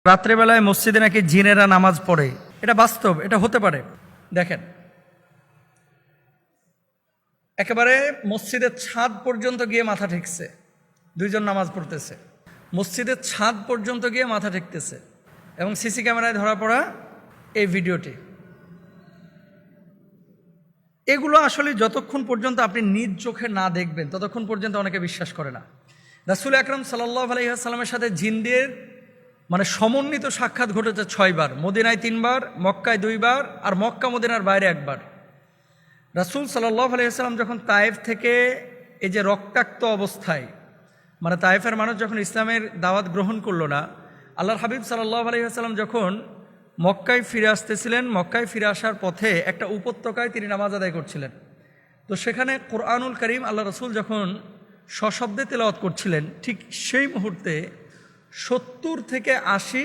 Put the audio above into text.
রাত্রেবেলায় মসজিদে নাকি জিনেরা নামাজ পড়ে, এটা বাস্তব, এটা হতে পারে। দেখেন, একেবারে মসজিদের ছাদ পর্যন্ত গিয়ে মাথা ঠেকছে, দুইজন নামাজ পড়তেছে, মসজিদের ছাদ পর্যন্ত গিয়ে মাথা ঠেকতেছে, এবং সিসি ক্যামেরায় ধরা পড়া এই ভিডিওটি। এগুলো আসলে যতক্ষণ পর্যন্ত আপনি নিজ চোখে না দেখবেন ততক্ষণ পর্যন্ত অনেকে বিশ্বাস করে না। রাসূল আকরাম সাল্লাল্লাহু আলাইহি ওয়াসাল্লামের সাথে জিনদের সমন্বিত সাক্ষাৎ ঘটেছে 6 বার, মদিনায় 3 বার, মক্কায় 2 বার, আর মক্কা মদিনার বাইরে 1 বার। রাসূল সাল্লাল্লাহু আলাইহি ওয়াসাল্লাম যখন তায়েফ থেকে এই যে রক্তাক্ত অবস্থায়, তায়েফের মানুষ যখন ইসলামের দাওয়াত গ্রহণ করলো না, আল্লাহর হাবিব সাল্লাল্লাহু আলাইহি ওয়াসাল্লাম যখন মক্কায় ফিরে আসতেছিলেন, মক্কায় ফিরে আসার পথে একটা উপত্যকায় তিনি নামাজ আদায় করছিলেন। তো সেখানে কোরআনুল কারীম আল্লাহ রাসূল যখন সশব্দে তেলাওয়াত করছিলেন, ঠিক সেই মুহূর্তে 70 থেকে 80